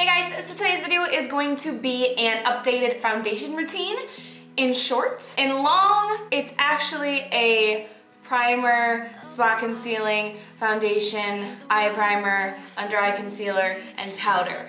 Hey guys, so today's video is going to be an updated foundation routine. In short, in long, it's actually a primer, spot concealing, foundation, eye primer, under eye concealer, and powder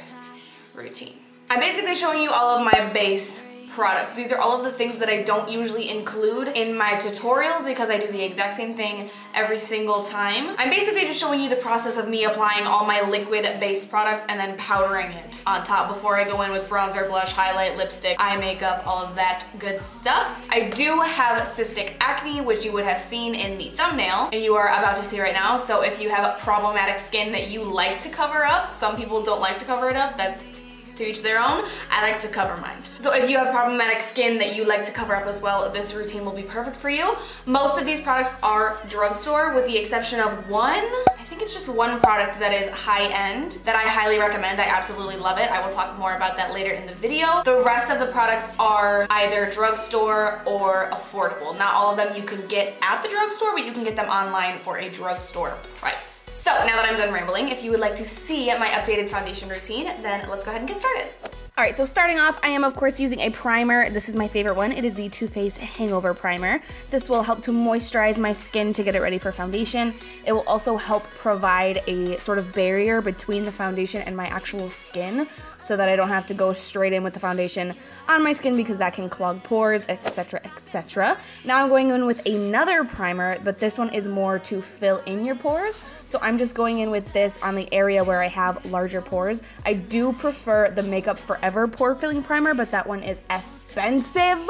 routine. I'm basically showing you all of my base products. These are all of the things that I don't usually include in my tutorials because I do the exact same thing every single time. I'm basically just showing you the process of me applying all my liquid base products and then powdering it on top before I go in with bronzer, blush, highlight, lipstick, eye makeup, all of that good stuff. I do have cystic acne, which you would have seen in the thumbnail and you are about to see right now. So if you have problematic skin that you like to cover up, some people don't like to cover it up, that's to each their own. I like to cover mine. So if you have problematic skin that you like to cover up as well, this routine will be perfect for you. Most of these products are drugstore with the exception of one. I think it's just one product that is high-end that I highly recommend. I absolutely love it. I will talk more about that later in the video. The rest of the products are either drugstore or affordable. Not all of them you can get at the drugstore, but you can get them online for a drugstore price. So now that I'm done rambling, if you would like to see my updated foundation routine, then let's go ahead and get started. All right, so starting off, I am of course using a primer. This is my favorite one. It is the Too Faced Hangover Primer. This will help to moisturize my skin to get it ready for foundation. It will also help provide a sort of barrier between the foundation and my actual skin so that I don't have to go straight in with the foundation on my skin because that can clog pores, etc., etc. Now I'm going in with another primer, but this one is more to fill in your pores. So I'm just going in with this on the area where I have larger pores. I do prefer the Makeup Forever Pore Filling Primer, but that one is expensive.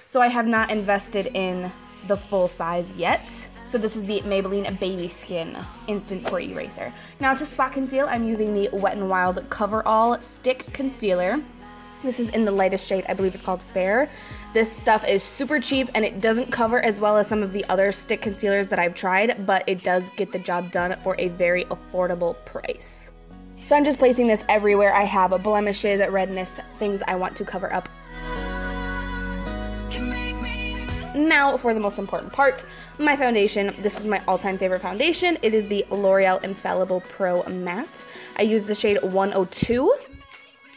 So I have not invested in the full size yet. So this is the Maybelline Baby Skin Instant Pore Eraser. Now to spot conceal, I'm using the Wet n Wild Coverall Stick Concealer. This is in the lightest shade, I believe it's called Fair. This stuff is super cheap and it doesn't cover as well as some of the other stick concealers that I've tried, but it does get the job done for a very affordable price. So I'm just placing this everywhere I have blemishes, redness, things I want to cover up. Now for the most important part, my foundation. This is my all-time favorite foundation. It is the L'Oreal Infallible Pro Matte. I use the shade 102.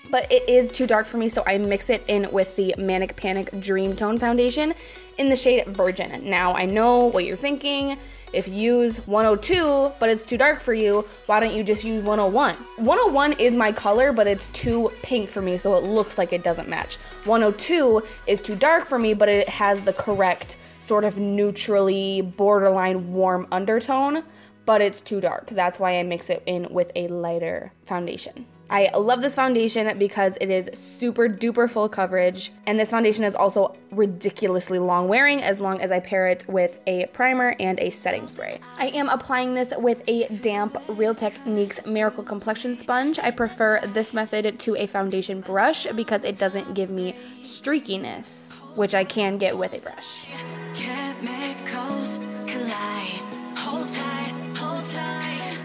But it is too dark for me, so I mix it in with the Manic Dream Tone Foundation in the shade Virgin. Now, I know what you're thinking. If you use 102, but it's too dark for you, why don't you just use 101? 101 is my color, but it's too pink for me, so it looks like it doesn't match. 102 is too dark for me, but it has the correct sort of neutrally borderline warm undertone, but it's too dark. That's why I mix it in with a lighter foundation. I love this foundation because it is super duper full coverage, and this foundation is also ridiculously long wearing as long as I pair it with a primer and a setting spray. I am applying this with a damp Real Techniques Miracle Complexion sponge. I prefer this method to a foundation brush because it doesn't give me streakiness, which I can get with a brush. Chemicals collide. Hold tight, hold tight,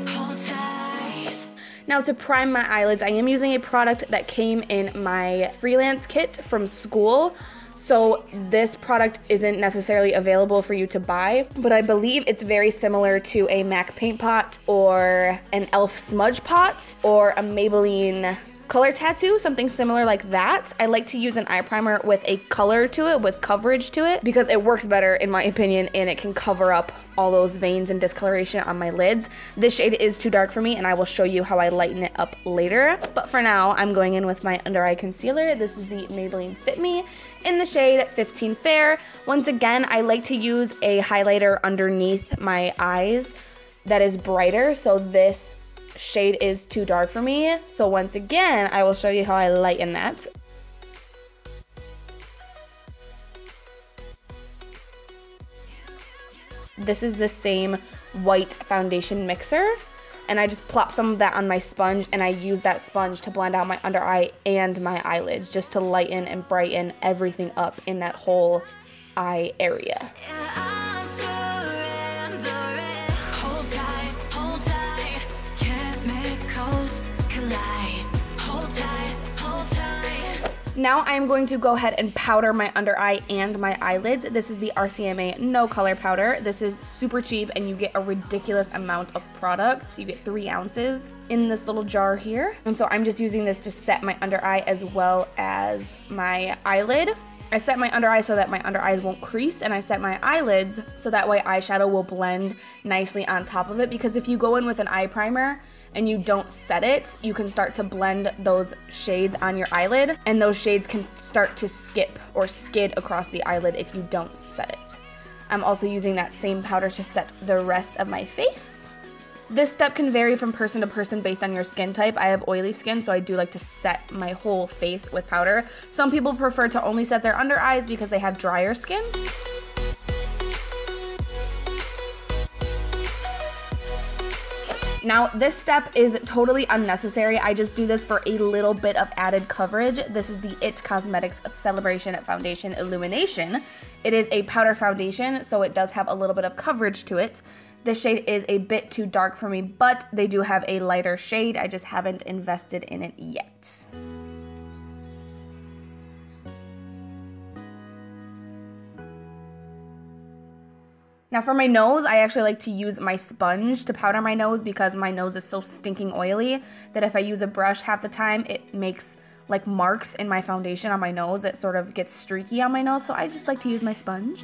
hold tight. Now to prime my eyelids, I am using a product that came in my freelance kit from school. So this product isn't necessarily available for you to buy, but I believe it's very similar to a MAC paint pot or an e.l.f. smudge pot or a Maybelline color tattoo, something similar like that. I like to use an eye primer with a color to it, with coverage to it, because it works better in my opinion and it can cover up all those veins and discoloration on my lids. This shade is too dark for me and I will show you how I lighten it up later. But for now, I'm going in with my under eye concealer. This is the Maybelline Fit Me in the shade 15 Fair. Once again, I like to use a highlighter underneath my eyes that is brighter, so this shade is too dark for me. So once again, I will show you how I lighten that. This is the same white foundation mixer, and I just plop some of that on my sponge, and I use that sponge to blend out my under eye and my eyelids just to lighten and brighten everything up in that whole eye area. Now I'm going to go ahead and powder my under eye and my eyelids. This is the RCMA No Color Powder. This is super cheap and you get a ridiculous amount of product. You get 3 ounces in this little jar here. And so I'm just using this to set my under eye as well as my eyelid. I set my under eye so that my under eyes won't crease, and I set my eyelids so that way eyeshadow will blend nicely on top of it, because if you go in with an eye primer and you don't set it, you can start to blend those shades on your eyelid, and those shades can start to skip or skid across the eyelid if you don't set it. I'm also using that same powder to set the rest of my face. This step can vary from person to person based on your skin type. I have oily skin, so I do like to set my whole face with powder. Some people prefer to only set their under eyes because they have drier skin. Now, this step is totally unnecessary. I just do this for a little bit of added coverage. This is the IT Cosmetics Celebration Foundation Illumination. It is a powder foundation, so it does have a little bit of coverage to it. This shade is a bit too dark for me, but they do have a lighter shade. I just haven't invested in it yet. Now for my nose, I actually like to use my sponge to powder my nose because my nose is so stinking oily that if I use a brush half the time, it makes like marks in my foundation on my nose. It sort of gets streaky on my nose, so I just like to use my sponge.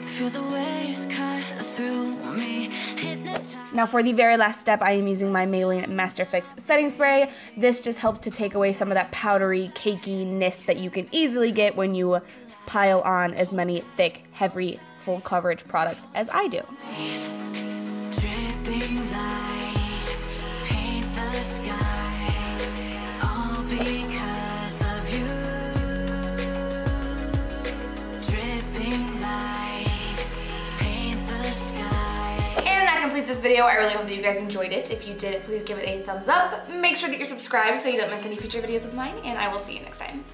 Feel the waves cut through me. Now for the very last step, I am using my Maybelline Master Fix Setting Spray. This just helps to take away some of that powdery cakiness that you can easily get when you pile on as many thick, heavy, full coverage products as I do. Dripping lights paint the skies, all because of you. Dripping lights paint the sky. And that completes this video. I really hope that you guys enjoyed it. If you did, please give it a thumbs up. Make sure that you're subscribed so you don't miss any future videos of mine, and I will see you next time.